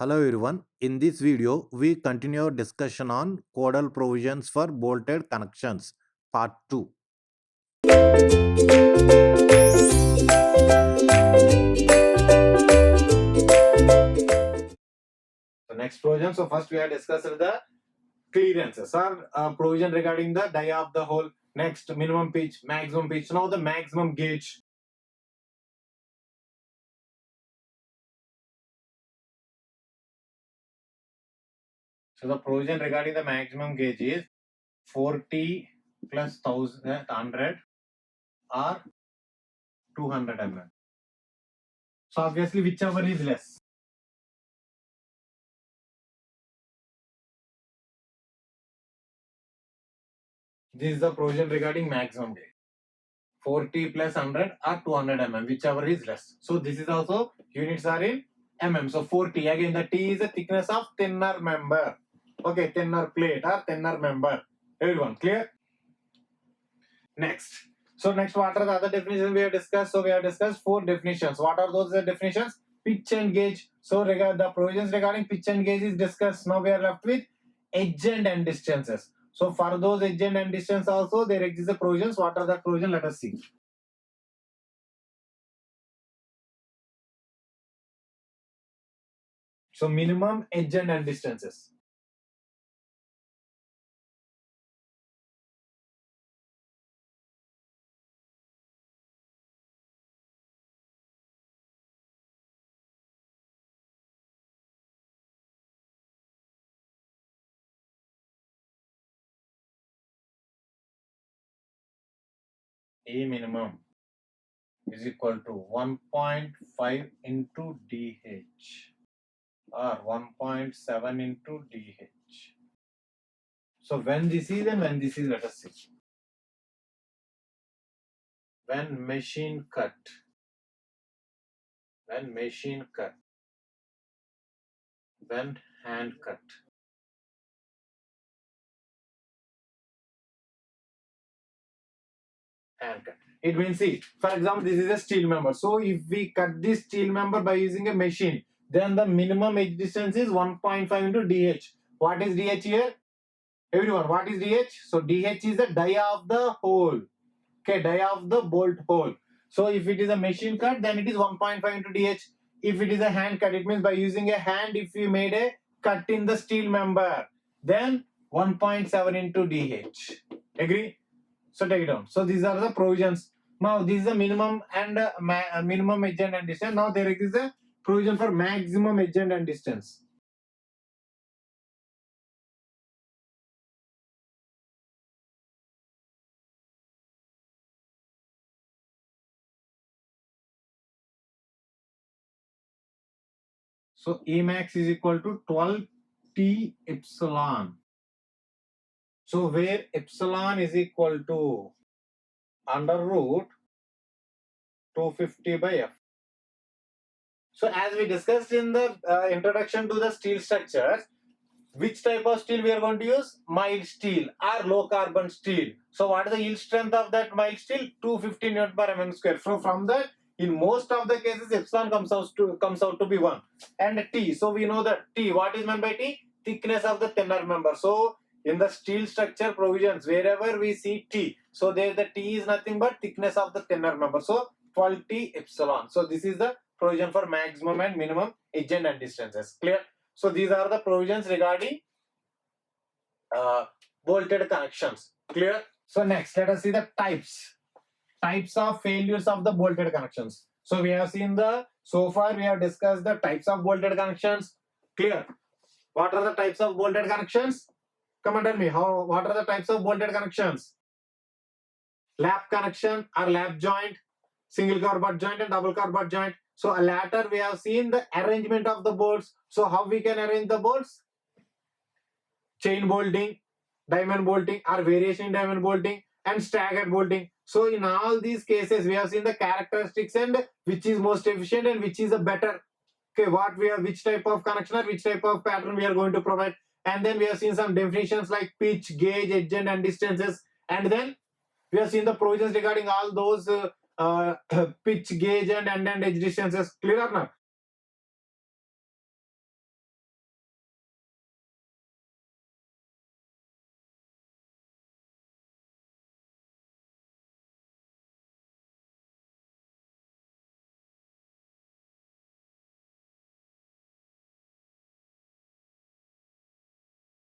Hello everyone. In this video, we continue our discussion on Codal provisions for bolted connections, part 2. The next provision. So first we have discussed the clearances or provision regarding the dia of the hole. Next, minimum pitch, maximum pitch. Now the maximum gauge. So the provision regarding the maximum gauge is 40 plus 100 or 200 mm. So obviously whichever is less. This is the provision regarding maximum gauge. 40 plus 100 or 200 mm, whichever is less. So this is also units are in mm. So 40, again the T is the thickness of thinner member. Okay, thinner plate or thinner member. Everyone clear? Next. So next, what are the other definitions we have discussed? So we have discussed 4 definitions. What are those definitions? Pitch and gauge. So the provisions regarding pitch and gauge is discussed. Now we are left with edge and end distances. So for those edge and end distance also there exists the provisions. What are the provisions? Let us see. So minimum edge and end distances. A minimum is equal to 1.5 into DH or 1.7 into DH. So when this is and when this is, let us see. When machine cut, when hand cut. Hand cut. It means, see, for example, this is a steel member. So if we cut this steel member by using a machine, then the minimum edge distance is 1.5 into DH. What is DH here? Everyone, what is DH? So DH is the dia of the hole. Okay, dia of the bolt hole. So if it is a machine cut, then it is 1.5 into DH. If it is a hand cut, it means by using a hand, if you made a cut in the steel member, then 1.7 into DH. Agree? So take it down. So these are the provisions. Now this is the minimum and minimum edge and end distance. Now there is a provision for maximum edge and end distance. So Emax is equal to 12 T epsilon. So where epsilon is equal to under root 250 by F. So as we discussed in the introduction to the steel structures, which type of steel we are going to use? Mild steel or low carbon steel. So what is the yield strength of that mild steel? 250 Newton per mm square. So from that, in most of the cases, epsilon comes out to be 1. And T. So we know that T. What is meant by T? Thickness of the thinner member. So in the steel structure provisions, wherever we see T, so there the T is nothing but thickness of the thinner member. So 12 T epsilon. So this is the provision for maximum and minimum edge and end distances. Clear? So these are the provisions regarding bolted connections. Clear? So next, let us see the types of failures of the bolted connections. So we have seen so far we have discussed the types of bolted connections. Clear? What are the types of bolted connections? Come and tell me what are the types of bolted connections? Lap connection or lap joint, single cover butt joint and double cover butt joint. So latter we have seen the arrangement of the bolts. So how we can arrange the bolts? Chain bolting, diamond bolting or variation in diamond bolting and staggered bolting. So in all these cases we have seen the characteristics and which is most efficient and which is a better. Okay, which type of connection or which type of pattern we are going to provide. And then we have seen some definitions like pitch, gauge, edge and end distances. And then we have seen the provisions regarding all those pitch, gauge and end and edge distances. Clear or not?